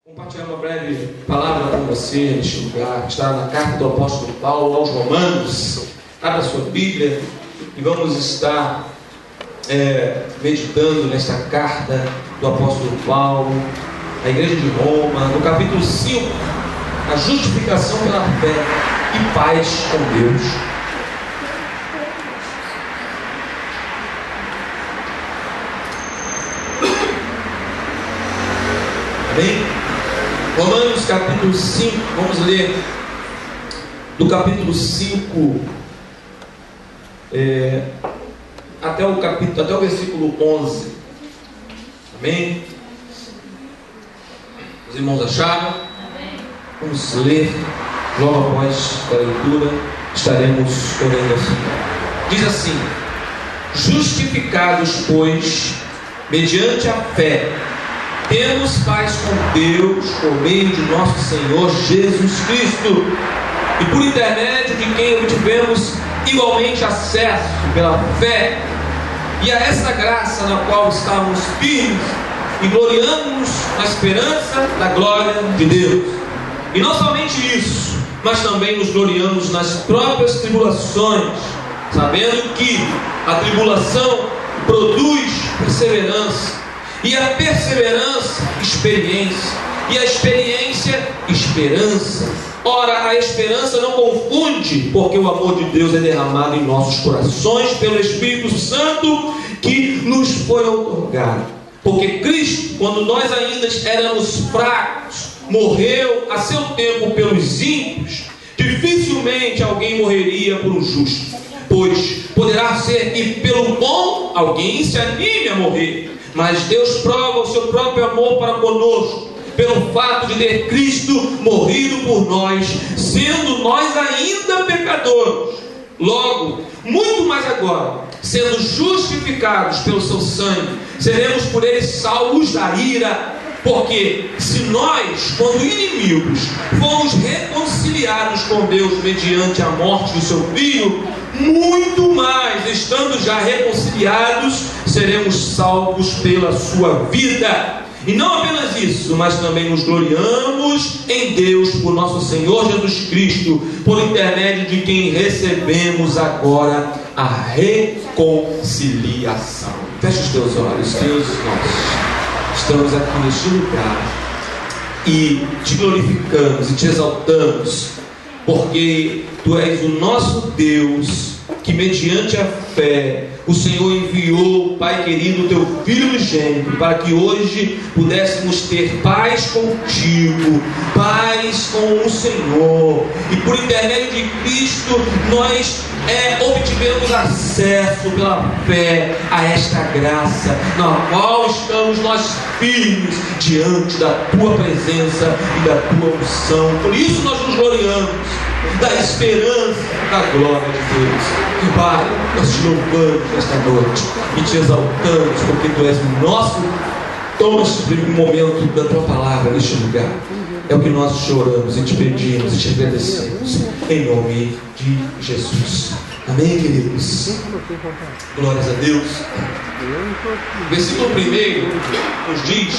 Compartilhar uma breve palavra com você neste lugar, que está na carta do apóstolo Paulo aos Romanos. Abra a sua Bíblia e vamos estar meditando nesta carta do apóstolo Paulo à igreja de Roma, no capítulo 5, a justificação pela fé e paz com Deus. Amém? Romanos capítulo 5, vamos ler do capítulo 5 até o versículo 11. Amém? Os irmãos acharam? Amém. Vamos ler, logo após a leitura estaremos orando assim. Diz assim: justificados, pois, mediante a fé, temos paz com Deus por meio de nosso Senhor Jesus Cristo, e por intermédio de quem obtivemos igualmente acesso pela fé e a essa graça na qual estamos firmes e gloriamos na esperança da glória de Deus. E não somente isso, mas também nos gloriamos nas próprias tribulações, sabendo que a tribulação produz perseverança, e a perseverança, experiência, e a experiência, esperança. Ora, a esperança não confunde, porque o amor de Deus é derramado em nossos corações pelo Espírito Santo que nos foi outorgado. Porque Cristo, quando nós ainda éramos fracos, morreu a seu tempo pelos ímpios. Dificilmente alguém morreria por um justo, pois poderá ser que pelo bom alguém se anime a morrer. Mas Deus prova o seu próprio amor para conosco, pelo fato de ter Cristo morrido por nós, sendo nós ainda pecadores. Logo, muito mais agora, sendo justificados pelo seu sangue, seremos por ele salvos da ira. Porque se nós, quando inimigos, fomos reconciliados com Deus mediante a morte do seu Filho, muito mais, estando já reconciliados, seremos salvos pela sua vida. E não apenas isso, mas também nos gloriamos em Deus por nosso Senhor Jesus Cristo, por intermédio de quem recebemos agora a reconciliação. Feche os teus olhos. Deus, nós estamos aqui neste lugar e te glorificamos e te exaltamos, porque tu és o nosso Deus, que mediante a fé o Senhor enviou, Pai querido, o teu Filho unigênito, para que hoje pudéssemos ter paz contigo, paz com o Senhor. E por intermédio de Cristo nós obtivemos acesso pela fé a esta graça, na qual estamos nós firmes diante da tua presença e da tua unção. Por isso nós nos gloriamos da esperança da glória de Deus. Pai, nós te louvamos nesta noite e te exaltamos, porque tu és o nosso. Toma este momento da tua palavra neste lugar. É o que nós choramos e te pedimos e te agradecemos, em nome de Jesus. Amém, queridos? Glórias a Deus. O versículo 1 nos diz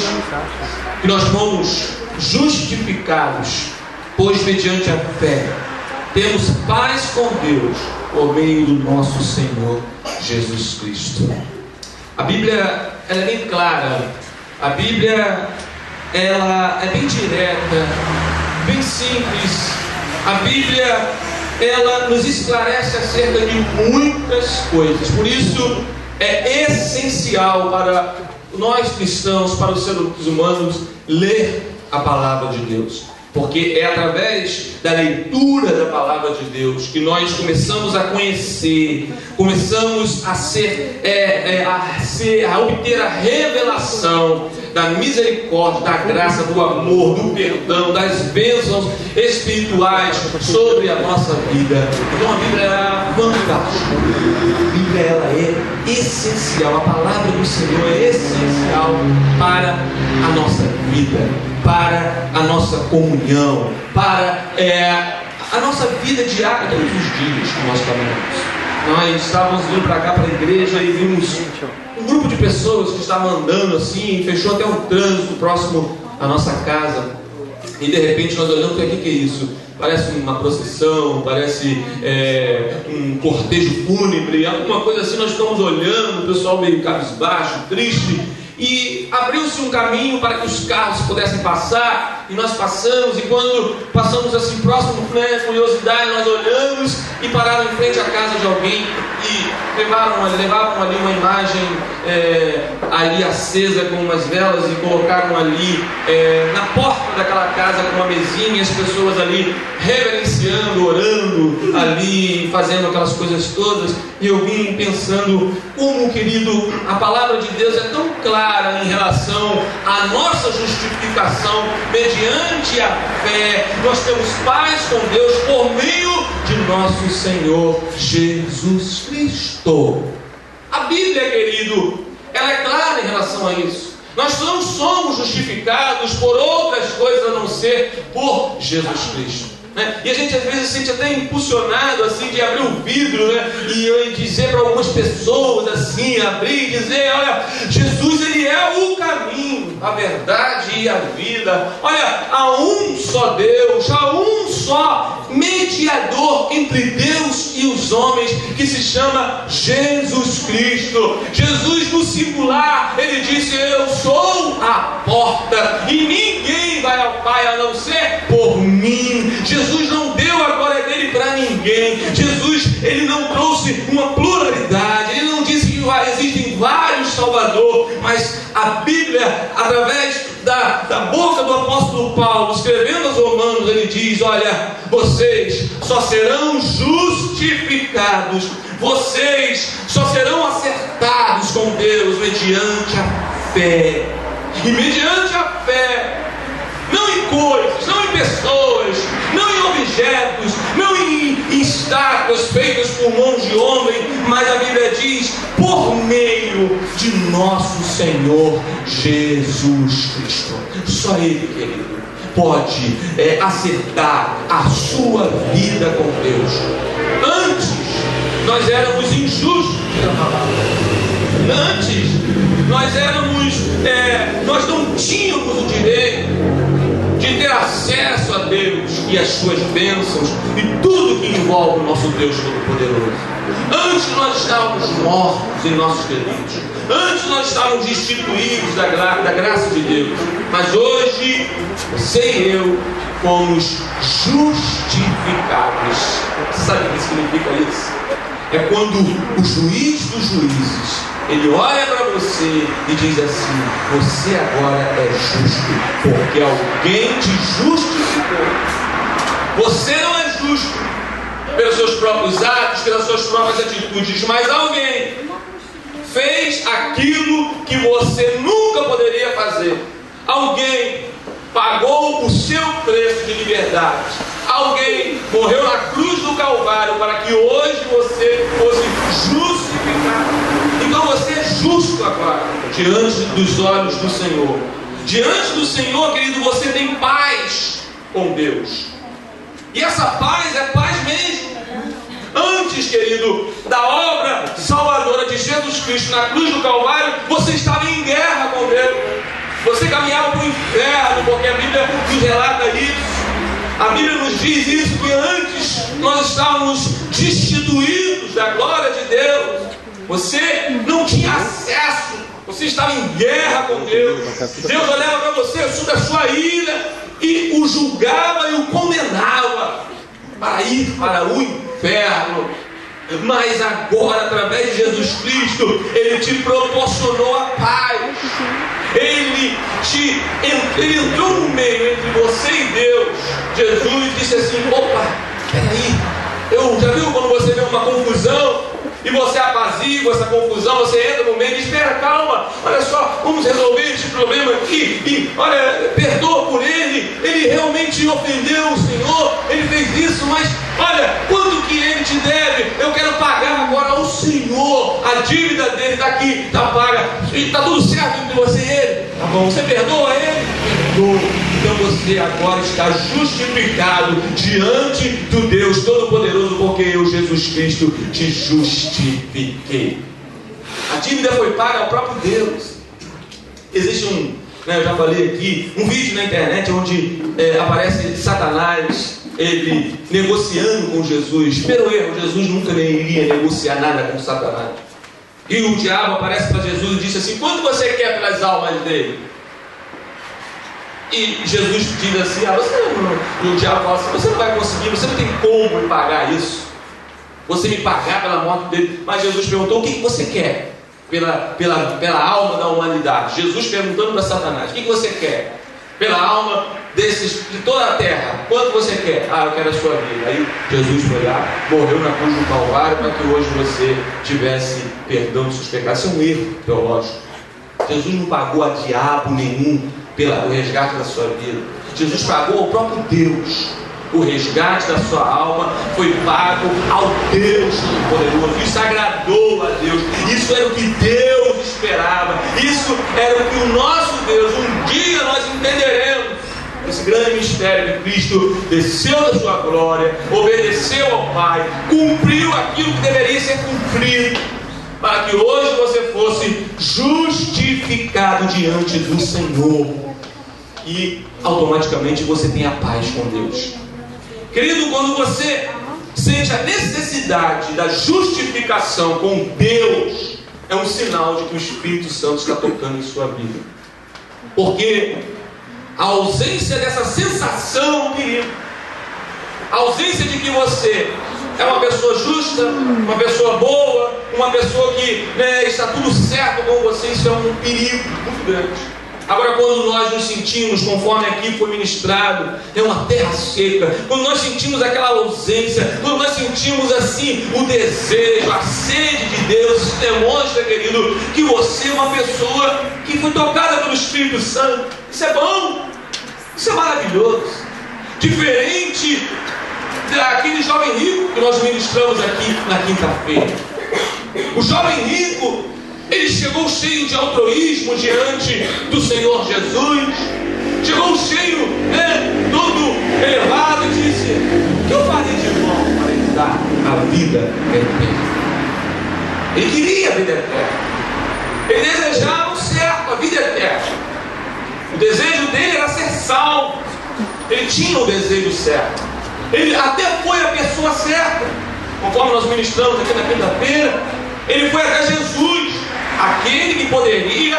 que nós fomos justificados, pois mediante a fé temos paz com Deus por meio do nosso Senhor Jesus Cristo. A Bíblia ela é bem clara. A Bíblia ela é bem direta, bem simples. A Bíblia ela nos esclarece acerca de muitas coisas. Por isso é essencial para nós cristãos, para os seres humanos, ler a palavra de Deus. Porque é através da leitura da palavra de Deus que nós começamos a conhecer, começamos a obter a revelação da misericórdia, da graça, do amor, do perdão, das bênçãos espirituais sobre a nossa vida. Então a Bíblia é fantástica. A Bíblia ela é essencial. A palavra do Senhor é essencial para a nossa vida, para a nossa comunhão, para a nossa vida diária, todos os dias que nós caminhamos. Nós estávamos vindo para cá, para a igreja, e vimos um grupo de pessoas que estavam andando assim, fechou até um trânsito próximo a nossa casa e de repente nós olhamos para o que é isso? Parece uma procissão, parece um cortejo fúnebre, alguma coisa assim. Nós ficamos olhando, o pessoal meio cabisbaixo, triste, e abriu-se um caminho para que os carros pudessem passar, e nós passamos, e quando passamos assim próximo, curiosidade, nós olhamos e pararam em frente à casa de alguém e levavam ali uma imagem ali acesa com umas velas e colocaram ali na porta daquela casa com uma mesinha, as pessoas ali reverenciando, orando ali, fazendo aquelas coisas todas. E eu vim pensando como, querido, a palavra de Deus é tão clara em relação à nossa justificação mediante a fé. Nós temos paz com Deus por meio de nosso Senhor Jesus Cristo. A Bíblia, querido, ela é clara em relação a isso. Nós não somos justificados por outras coisas a não ser por Jesus Cristo. E a gente às vezes se sente até impulsionado assim de abrir o vidro, e dizer para algumas pessoas assim, abrir e dizer: olha, Jesus, ele é o caminho, a verdade e a vida. Olha, há um só Deus, há um só mediador entre Deus e os homens, que se chama Jesus Cristo. Jesus, no singular, ele disse: eu sou a porta e ninguém vai ao Pai a não ser por mim. Jesus não deu a glória dele para ninguém. Jesus, ele não trouxe uma pluralidade, ele não disse que existem vários salvadores, mas a Bíblia, através da boca do apóstolo Paulo, escrevendo aos Romanos, ele diz: olha, vocês só serão justificados, vocês só serão acertados com Deus mediante a fé. E mediante a fé, não em coisas, não em pessoas, não em objetos, não em estátuas feitas por mãos de homem, mas a Bíblia diz: por meio de nosso Senhor Jesus Cristo. Só Ele, querido, pode acertar a sua vida com Deus. Antes nós éramos injustos pela palavra. Antes nós não tínhamos o direito de ter acesso a Deus e as suas bênçãos e tudo que envolve o nosso Deus Todo-Poderoso. Antes nós estávamos mortos em nossos delitos. Antes nós estávamos destituídos da graça de Deus. Mas hoje, você e eu fomos justificados. Sabe o que significa isso? É quando o juiz dos juízes, ele olha para você e diz assim: você agora é justo, porque alguém te justificou. Você não é justo pelos seus próprios atos, pelas suas próprias atitudes, mas alguém fez aquilo que você nunca poderia fazer. Alguém pagou o seu preço de liberdade. Alguém morreu na cruz do Calvário para que hoje você fosse justificado. Então você é justo agora diante dos olhos do Senhor. Diante do Senhor, querido, você tem paz com Deus. E essa paz é paz mesmo. Antes, querido, da obra salvadora de Jesus Cristo na cruz do Calvário, você estava em guerra com Deus. Você caminhava para o inferno, porque a Bíblia nos relata isso. A Bíblia nos diz isso, que antes nós estávamos destituídos da glória de Deus. Você não tinha acesso, você estava em guerra com Deus. Deus olhava para você sob a sua ira e o julgava e o condenava para ir para o inferno. Mas agora, através de Jesus Cristo, Ele te proporcionou a paz. Ele entrou no meio entre você e Deus. Jesus disse assim: opa, peraí, já viu quando você vê uma confusão e você apazigua essa confusão, você entra no meio e diz: espera, calma, olha só, vamos resolver esse problema aqui, e olha, perdoa por ele realmente ofendeu o Senhor, ele fez isso, mas olha, quanto que ele te deve, eu quero pagar agora ao Senhor, a dívida dele está aqui, está paga, está tudo certo entre você e ele, tá bom, você perdoa ele? Perdoa. Então você agora está justificado diante do Deus Todo-Poderoso, porque eu, Jesus Cristo, te justifiquei. A dívida foi paga ao próprio Deus. Existe né? Eu já falei aqui, um vídeo na internet onde aparece Satanás, ele negociando com Jesus. Pelo erro, Jesus nunca iria negociar nada com Satanás. E o diabo aparece para Jesus e diz assim: quanto você quer pelas almas dele? E Jesus diz assim: e o diabo fala assim: você não vai conseguir, você não tem como me pagar isso, você me pagar pela morte dele. Mas Jesus perguntou: o que você quer pela alma da humanidade? Jesus perguntando para Satanás: o que você quer pela alma de toda a terra? Quanto você quer? Eu quero a sua vida. Aí Jesus foi lá, morreu na cruz do Calvário para que hoje você tivesse perdão dos seus pecados. Isso é um erro teológico. Jesus não pagou a diabo nenhum pelo resgate da sua vida. Jesus pagou ao próprio Deus. O resgate da sua alma foi pago ao Deus Todo-Poderoso. Isso agradou a Deus. Isso era o que Deus esperava. Isso era o que o nosso Deus, um dia nós entenderemos. Esse grande mistério de Cristo desceu da sua glória, obedeceu ao Pai, cumpriu aquilo que deveria ser cumprido, para que hoje você fosse justificado diante do Senhor. E automaticamente você tem a paz com Deus. Querido, quando você sente a necessidade da justificação com Deus, é um sinal de que o Espírito Santo está tocando em sua vida. Porque a ausência dessa sensação, querido, a ausência de que você é uma pessoa justa, uma pessoa boa, uma pessoa que está tudo certo com você, isso é um perigo muito grande. Agora, quando nós nos sentimos, conforme aqui foi ministrado, é uma terra seca, quando nós sentimos aquela ausência, quando nós sentimos assim o desejo, a sede de Deus, isso demonstra, querido, que você é uma pessoa que foi tocada pelo Espírito Santo. Isso é bom, isso é maravilhoso. Diferente daquele jovem rico que nós ministramos aqui na quinta-feira. O jovem rico, ele chegou cheio de altruísmo diante do Senhor Jesus, chegou cheio, todo elevado, e disse: o que eu farei de bom para lhe dar a vida eterna? Ele queria a vida eterna, ele desejava o certo, a vida eterna. O desejo dele era ser salvo, ele tinha o desejo certo, ele até foi a pessoa certa, conforme nós ministramos aqui na quinta-feira. Ele foi até Jesus, aquele que poderia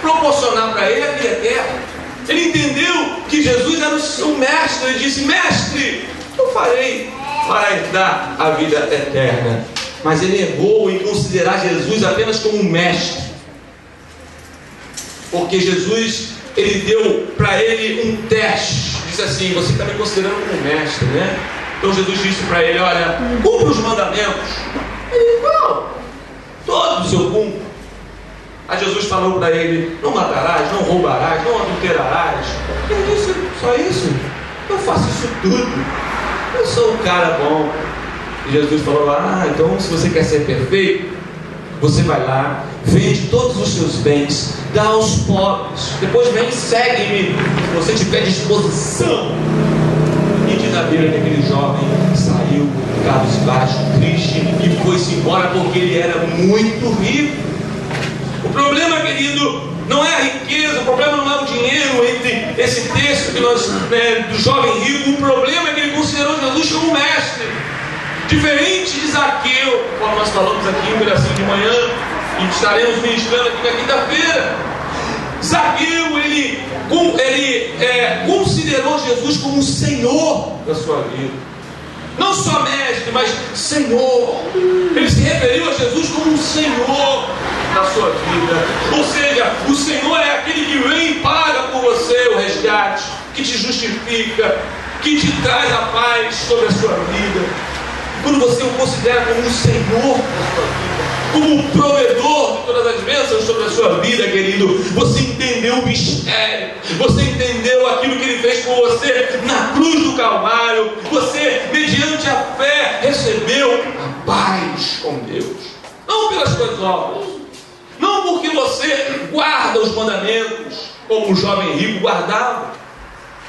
proporcionar para ele a vida eterna. Ele entendeu que Jesus era o seu mestre. Ele disse: mestre, o que eu farei para dar a vida eterna? Mas ele errou em considerar Jesus apenas como um mestre, porque Jesus, ele deu para ele um teste. Disse assim: você está me considerando como mestre, né? Então Jesus disse para ele: olha, cumpra os mandamentos. Ele: não, todos eu cumpro. Aí Jesus falou para ele: não matarás, não roubarás, não adulterarás. Ele disse: só isso? Eu faço isso tudo, eu sou um cara bom. E Jesus falou: então se você quer ser perfeito, você vai lá, vende todos os seus bens, dá aos pobres, depois vem e segue-me, se você tiver disposição. E diz a Bíblia que aquele jovem saiu cabisbaixo, triste, e foi-se embora porque ele era muito rico. O problema, querido, não é a riqueza, o problema não é o dinheiro. Entre esse texto que nós, do jovem rico, o problema é que ele considerou Jesus como mestre. Diferente de Zaqueu, como nós falamos aqui um pedacinho de manhã, e estaremos ministrando aqui na quinta-feira. Zaqueu, ele considerou Jesus como o Senhor da sua vida. Não só mestre, mas Senhor. Ele se referiu a Jesus como um Senhor da sua vida. Ou seja, o Senhor é aquele que vem e paga por você o resgate, que te justifica, que te traz a paz sobre a sua vida. Quando você o considera como um Senhor da sua vida, como o provedor de todas as bênçãos sobre a sua vida, querido, você entendeu o mistério, você entendeu aquilo que ele fez por você na cruz do Calvário. Você, mediante a fé, recebeu a paz com Deus, não pelas suas obras, não porque você guarda os mandamentos como o jovem rico guardava.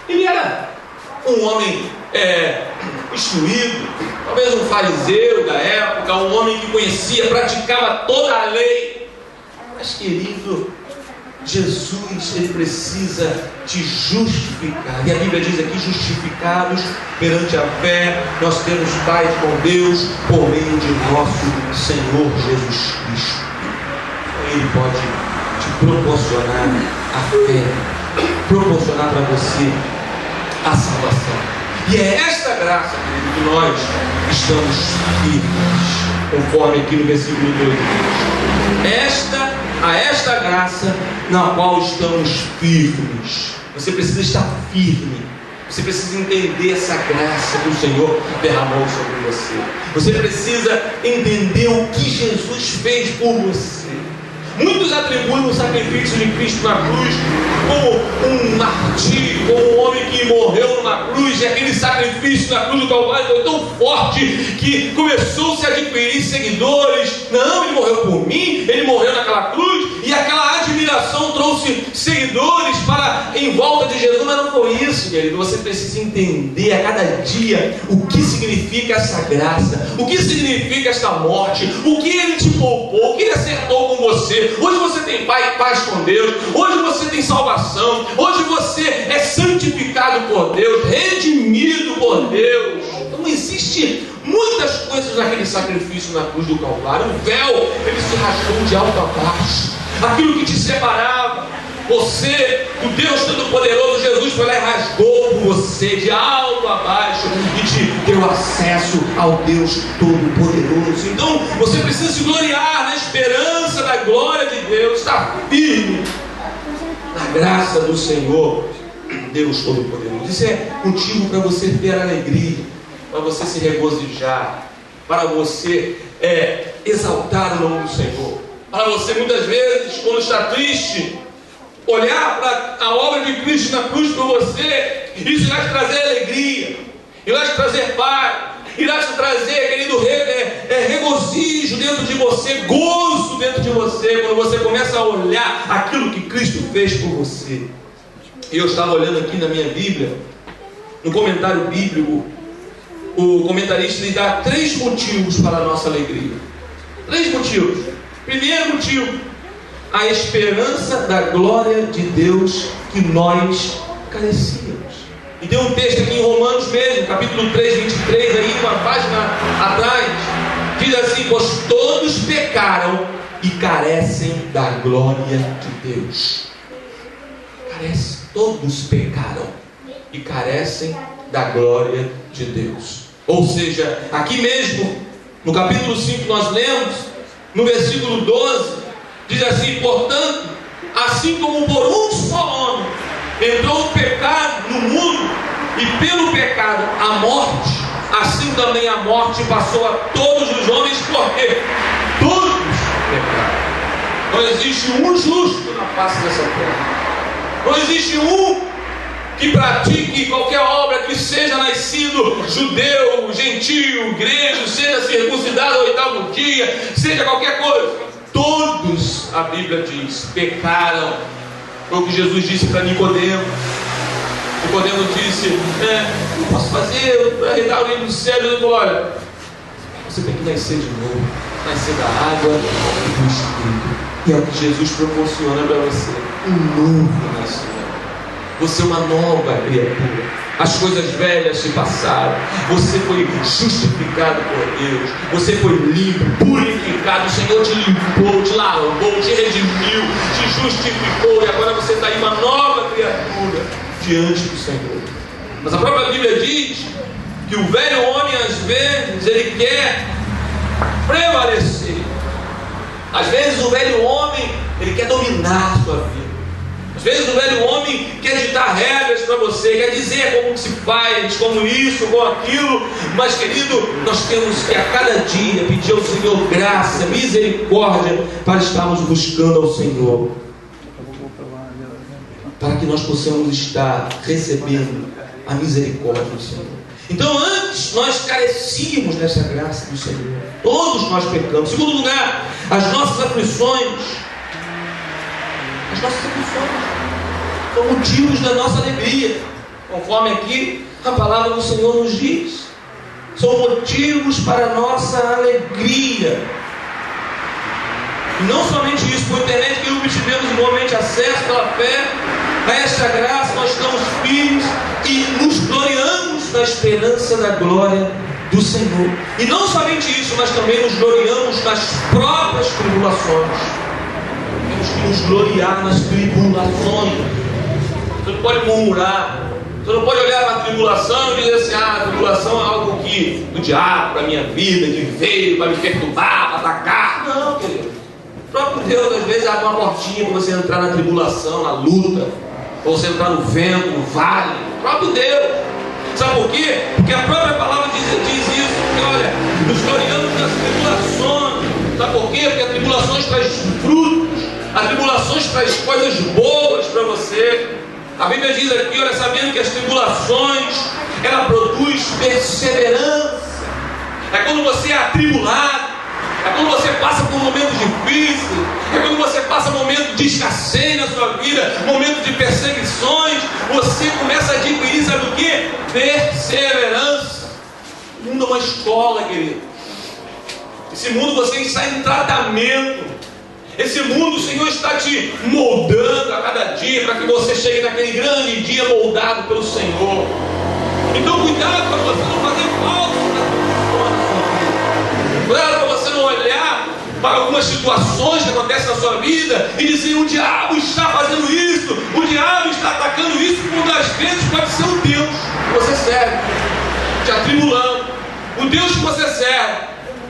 Ele era um homem instruído, talvez um fariseu da época, um homem que conhecia, praticava toda a lei. Mas, querido, Jesus, ele precisa te justificar. E a Bíblia diz aqui: justificados perante a fé, nós temos paz com Deus por meio de nosso Senhor Jesus Cristo. Ele pode te proporcionar a fé, proporcionar para você a salvação. E é esta graça, querido, que nós estamos firmes, conforme aqui no versículo 2. A esta graça na qual estamos firmes. Você precisa estar firme. Você precisa entender essa graça que o Senhor derramou sobre você. Você precisa entender o que Jesus fez por você. Muitos atribuem o sacrifício de Cristo na cruz como um martírio, como um homem que morreu numa cruz, e aquele sacrifício na cruz do Calvário foi tão forte que começou-se a adquirir seguidores. Não, ele morreu por mim, ele morreu naquela cruz, e aquela admiração trouxe seguidores para em volta de Jesus. Mas não foi isso, querido. Você precisa entender a cada dia o que significa essa graça, o que significa esta morte, o que ele te poupou, o que ele acertou com você. Hoje você tem paz com Deus, hoje você tem salvação, hoje você é santificado por Deus, redimido por Deus. Então existe muitas coisas naquele sacrifício na cruz do Calvário. O véu, ele se rasgou de alto a baixo. Aquilo que te separava, você, do Deus Todo-Poderoso, Jesus foi lá e rasgou por você de alto a baixo e te deu acesso ao Deus Todo-Poderoso. Então você precisa se gloriar na esperança da glória de Deus, estar firme na graça do Senhor, Deus Todo-Poderoso. Isso é motivo para você ter alegria, para você se regozijar, para você exaltar o nome do Senhor. Para você, muitas vezes, quando está triste, olhar para a obra de Cristo na cruz por você, isso irá te trazer alegria, irá te trazer paz, irá te trazer, querido, regozijo dentro de você, gozo dentro de você, quando você começa a olhar aquilo que Cristo fez por você. E eu estava olhando aqui na minha Bíblia, no comentário bíblico, o comentarista lhe dá 3 motivos para a nossa alegria. 3 motivos. Primeiro motivo: a esperança da glória de Deus que nós carecíamos. E tem um texto aqui em Romanos mesmo, capítulo 3, 23, aí uma página atrás, diz assim: pois todos pecaram e carecem da glória de Deus. Todos pecaram e carecem da glória de Deus. Ou seja, aqui mesmo, no capítulo 5 nós lemos, no versículo 12, diz assim: portanto, assim como por um só homem entrou o pecado no mundo, e pelo pecado a morte, assim também a morte passou a todos os homens, porque todos pecaram. Não existe um justo na face dessa terra. Não existe um que pratique qualquer obra, que seja nascido judeu, gentio, grego, seja circuncidado ao 8º dia, seja qualquer coisa. Todos, a Bíblia diz, pecaram. Foi o que Jesus disse para Nicodemo. Nicodemo disse: não posso fazer para herdar o reino dos céus. Ele falou: olha, você tem que nascer de novo, nascer da água e do Espírito. E é o que Jesus proporciona para você, um novo nascimento. Você é uma nova criatura. As coisas velhas se passaram. Você foi justificado por Deus. Você foi limpo, purificado. O Senhor te limpou, te lavou, te redimiu, te justificou. E agora você está aí uma nova criatura diante do Senhor. Mas a própria Bíblia diz que o velho homem, às vezes, ele quer prevalecer. Às vezes o velho homem, ele quer dominar a sua vida. Às vezes o velho homem quer ditar regras para você, quer dizer como se faz, como isso, como aquilo. Mas, querido, nós temos que a cada dia pedir ao Senhor graça, misericórdia, para estarmos buscando ao Senhor, para que nós possamos estar recebendo a misericórdia do Senhor. Então, antes nós carecíamos dessa graça do Senhor. Todos nós pecamos. Em segundo lugar, as nossas aflições são motivos da nossa alegria, conforme aqui a palavra do Senhor nos diz. São motivos para a nossa alegria. E não somente isso, por internet que obtivemos igualmente acesso pela fé a esta graça, nós estamos firmes e nos gloriamos na esperança da glória do Senhor. E não somente isso, mas também nos gloriamos nas próprias tribulações. Temos que nos gloriar nas tribulações. Você não pode murmurar. Você não pode olhar para a tribulação e dizer assim: a tribulação é algo que do diabo para a minha vida, que veio para me perturbar, para atacar. Não, querido. O próprio Deus às vezes abre uma portinha para você entrar na tribulação, na luta, para você entrar no vento, no vale. O próprio Deus. Sabe por quê? Porque a própria palavra diz isso. Porque olha, nos gloriamos nas tribulações. Sabe por quê? Porque as tribulações traz frutos. As tribulações traz coisas boas para você. A Bíblia diz aqui, olha, sabendo que as tribulações, ela produz perseverança. É quando você é atribulado, é quando você passa por momentos difíceis, é quando você passa momentos de escassez na sua vida, momentos de perseguições, você começa a adquirir, sabe o que? Perseverança. O mundo é uma escola, querido. Esse mundo você está em tratamento. Esse mundo o Senhor está te moldando a cada dia, para que você chegue naquele grande dia moldado pelo Senhor. Então cuidado para você não fazer falta na sua vida. Cuidado para você não olhar para algumas situações que acontecem na sua vida e dizer: o diabo está fazendo isso, o diabo está atacando isso, quando às vezes pode ser o Deus que você serve, te atribulando. O Deus que você serve,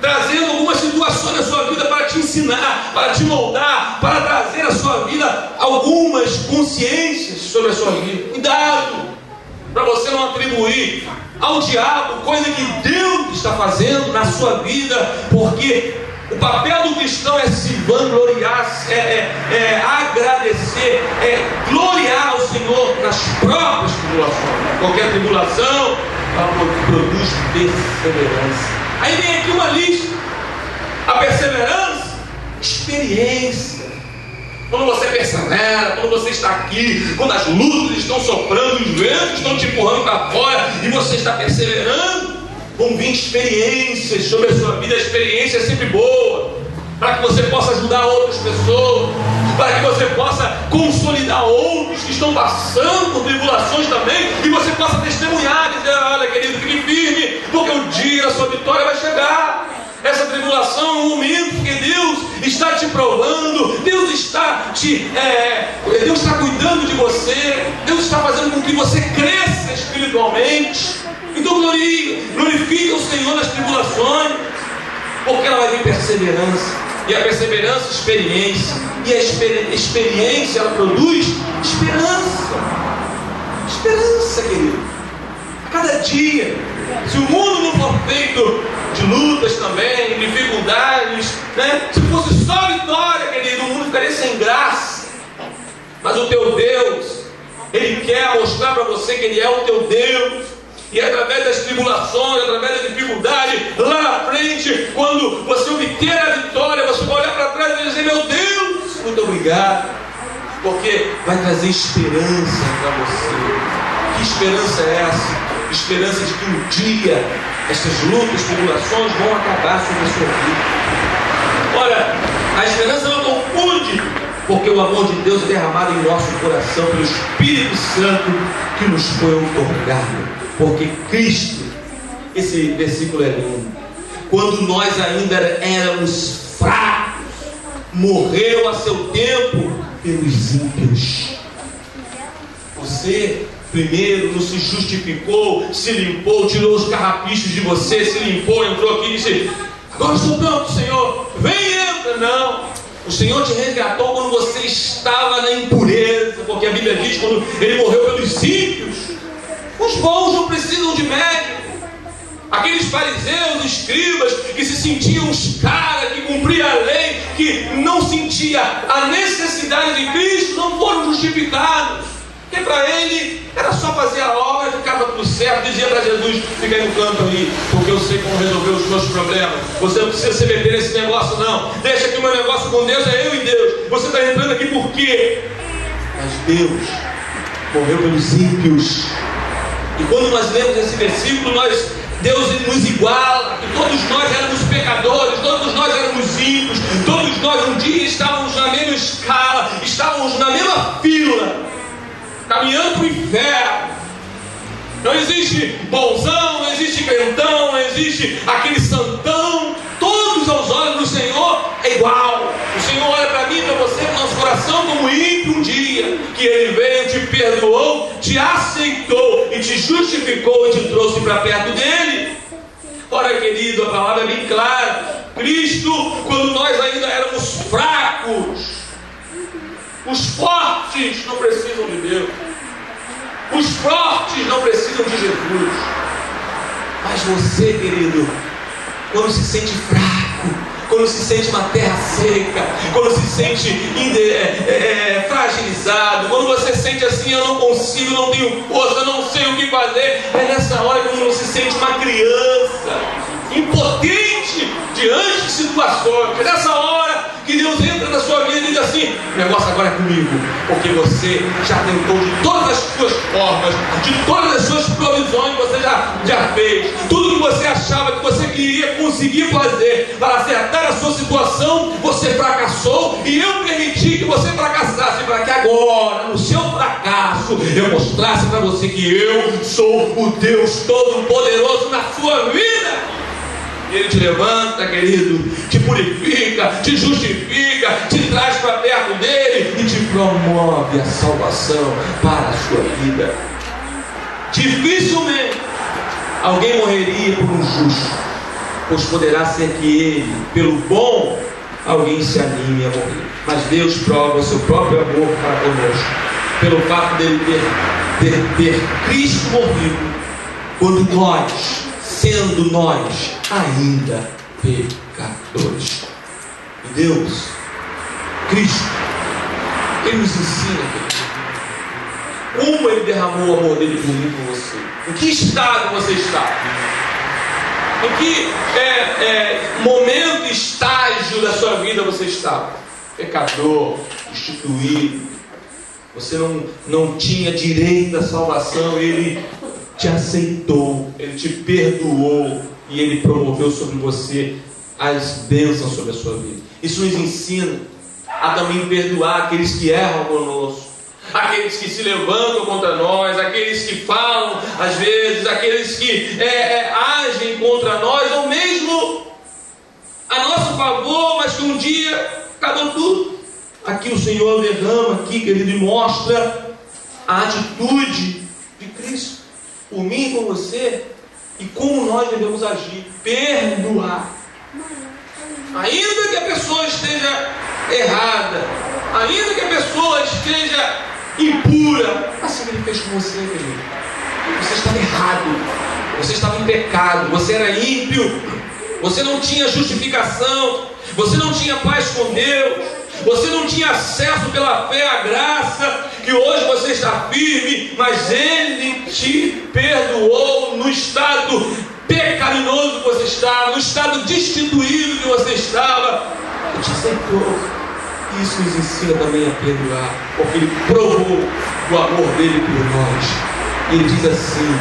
trazendo algumas situações na sua vida para te ensinar, para te moldar, para trazer à sua vida algumas consciências sobre a sua vida. Cuidado para você não atribuir ao diabo coisa que Deus está fazendo na sua vida, porque o papel do cristão é se vangloriar, é agradecer, é gloriar ao Senhor nas próprias tribulações. Qualquer tribulação, ela produz perseverança. Aí vem aqui uma lista. A perseverança, experiência. Quando você persevera, quando você está aqui, quando as lutas estão soprando, os ventos estão te empurrando para fora e você está perseverando, vão vir experiências sobre a sua vida. A experiência é sempre boa, para que você possa ajudar outras pessoas, para que você possa consolidar outros que estão passando por tribulações também, e você possa testemunhar, dizer: olha, querido, fique firme, porque o dia da sua vitória vai chegar. Essa tribulação é um momento que Deus está te provando, Deus está cuidando de você, Deus está fazendo com que você cresça espiritualmente. Então glorifique o Senhor nas tribulações, porque ela vai vir perseverança. E a perseverança, experiência. E a experiência, ela produz esperança. Esperança, querido. A cada dia. Se o mundo não for feito de lutas também, dificuldades, né? Se fosse só vitória, querido, o mundo ficaria sem graça. Mas o teu Deus, Ele quer mostrar para você que Ele é o teu Deus. E através das tribulações, através da dificuldade, lá na frente, quando você obter a vitória, você vai olhar para trás e dizer: meu Deus, muito obrigado, porque vai trazer esperança para você. Que esperança é essa? Esperança de que um dia essas lutas, tribulações vão acabar sobre a sua vida. Olha, a esperança não confunde, porque o amor de Deus é derramado em nosso coração pelo Espírito Santo que nos foi outorgado. Porque Cristo, esse versículo é lindo, quando nós ainda éramos fracos, morreu a seu tempo pelos ímpios. Você primeiro não se justificou, se limpou, tirou os carrapichos de você, se limpou, entrou aqui e disse: agora eu sou pronto, Senhor, vem, entra. Não, o Senhor te resgatou quando você estava na impureza, porque a Bíblia diz: quando Ele morreu pelos ímpios. Os bons não precisam de médico. Aqueles fariseus, escribas, que se sentiam os caras, que cumpriam a lei, que não sentia a necessidade de Cristo, não foram justificados. Porque para ele era só fazer a obra e ficava tudo certo. Dizia para Jesus: fica aí no canto aí, porque eu sei como resolver os meus problemas. Você não precisa se meter nesse negócio não. Deixa que o meu negócio com Deus é eu e Deus. Você está entrando aqui por quê? Mas Deus morreu pelos ímpios. E quando nós lemos esse versículo, nós Deus nos iguala, que todos nós éramos pecadores, todos nós éramos ímpios, todos nós um dia estávamos na mesma escala, estávamos na mesma fila, caminhando para o inferno. Não existe bonzão, não existe crentão, não existe aquele santão. Todos aos olhos do Senhor é igual. O Senhor olha para mim, para você, no nosso coração como ímpio um dia, que Ele veio, te perdoou, te aceitou e te justificou e te trouxe para perto dEle. Ora, querido, a palavra é bem clara. Cristo, quando nós ainda éramos fracos, os fortes não precisam de Deus, os fortes não precisam de Jesus. Mas você, querido, quando se sente fraco, quando se sente uma terra seca, quando se sente fragilizado, quando você sente assim, eu não consigo, não tenho força, eu não sei o que fazer, é nessa hora que você se sente uma criança, impotente diante de situações. É nessa hora que Deus entra na sua vida e diz assim: o negócio agora é comigo, porque você já tentou de todas as suas formas, de todas as suas provisões, você já fez tudo que você achava que você queria conseguir fazer para acertar a sua situação, você fracassou, e eu permiti que você fracassasse para que agora, no seu fracasso, eu mostrasse para você que eu sou o Deus Todo-Poderoso na sua vida. Ele te levanta, querido, te purifica, te justifica, te traz para perto dele e te promove a salvação para a sua vida. Dificilmente alguém morreria por um justo, pois poderá ser que ele, pelo bom, alguém se anime a morrer. Mas Deus prova o seu próprio amor para conosco, pelo fato dele ter Cristo morrido, quando nós, sendo nós ainda pecadores. E Deus, Cristo, Ele nos ensina, como Ele derramou o amor dele por mim e por você. Em que estado você está? Em que momento, estágio da sua vida você está? Pecador, destituído. Você não tinha direito à salvação. Ele te aceitou, Ele te perdoou e Ele promoveu sobre você as bênçãos sobre a sua vida. Isso nos ensina a também perdoar aqueles que erram conosco, aqueles que se levantam contra nós, aqueles que falam às vezes, aqueles que agem contra nós, ou mesmo a nosso favor, mas que um dia acabou tudo. Aqui o Senhor derrama aqui, querido, e mostra a atitude de Cristo por mim e por você, e como nós devemos agir. Perdoar, ainda que a pessoa esteja errada, ainda que a pessoa esteja impura. Assim que Ele fez com você, querido. Você estava errado, você estava em pecado, você era ímpio, você não tinha justificação, você não tinha paz com Deus, você não tinha acesso pela fé à graça, que hoje você está firme, mas Ele te perdoou no estado pecaminoso que você estava, no estado destituído que você estava. Ele te aceitou. Isso nos ensina também a perdoar, porque Ele provou o amor dele por nós. E Ele diz assim,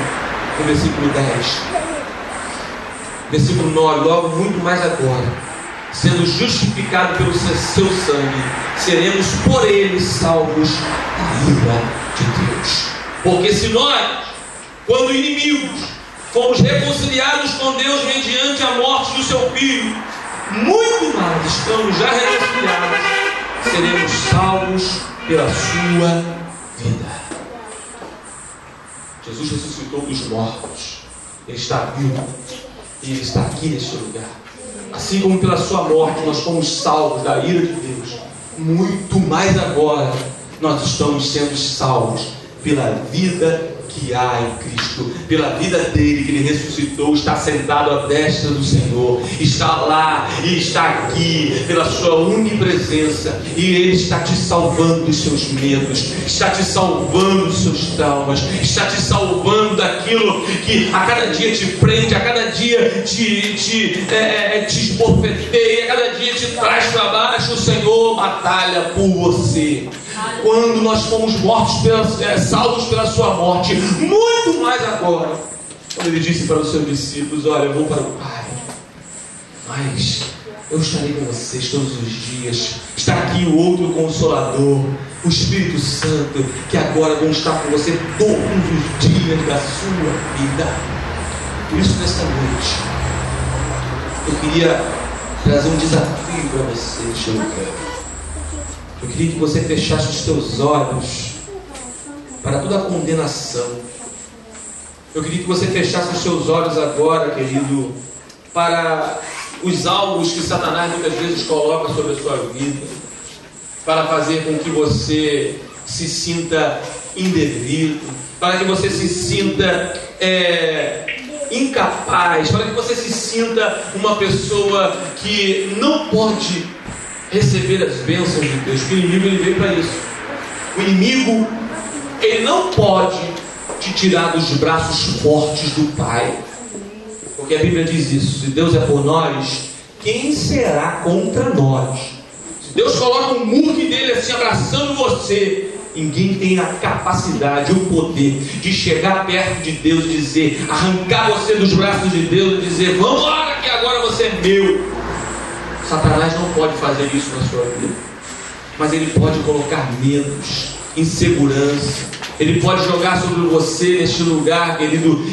no versículo 10, versículo 9: logo muito mais agora, sendo justificado pelo seu sangue, seremos por Ele salvos da ira de Deus. Porque se nós, quando inimigos, fomos reconciliados com Deus mediante a morte do seu Filho, muito mais, estamos já reconciliados, seremos salvos pela sua vida. Jesus ressuscitou dos mortos. Ele está vivo e Ele está aqui neste lugar. Assim como pela sua morte nós fomos salvos da ira de Deus, muito mais agora nós estamos sendo salvos pela vida que há em Cristo, pela vida dele, que Ele ressuscitou, está sentado à destra do Senhor, está lá e está aqui pela sua onipresença, e Ele está te salvando dos seus medos, está te salvando dos seus traumas, está te salvando daquilo que a cada dia te prende, a cada dia te esbofeteia, a cada dia te traz para baixo. O Senhor batalha por você. Quando nós fomos mortos salvos pela sua morte, muito mais agora Quando ele disse para os seus discípulos: olha, eu vou para o Pai, mas eu estarei com vocês todos os dias. Está aqui o outro Consolador, o Espírito Santo, que agora vão estar com você todos os dias da sua vida. Por isso, nesta noite, eu queria trazer um desafio para você, Eu queria que você fechasse os teus olhos para toda a condenação. Eu queria que você fechasse os seus olhos agora, querido, para os alvos que Satanás muitas vezes coloca sobre a sua vida, para fazer com que você se sinta indevido, para que você se sinta incapaz, para que você se sinta uma pessoa que não pode receber as bênçãos de Deus. O inimigo, ele veio para isso. O inimigo, ele não pode te tirar dos braços fortes do Pai, porque a Bíblia diz isso: se Deus é por nós, quem será contra nós? Se Deus coloca um muque dele assim abraçando você, ninguém tem a capacidade, o poder de chegar perto de Deus e dizer, arrancar você dos braços de Deus e dizer: vamos lá, que agora você é meu. Satanás não pode fazer isso na sua vida, mas ele pode colocar medos, insegurança. Ele pode jogar sobre você neste lugar, querido,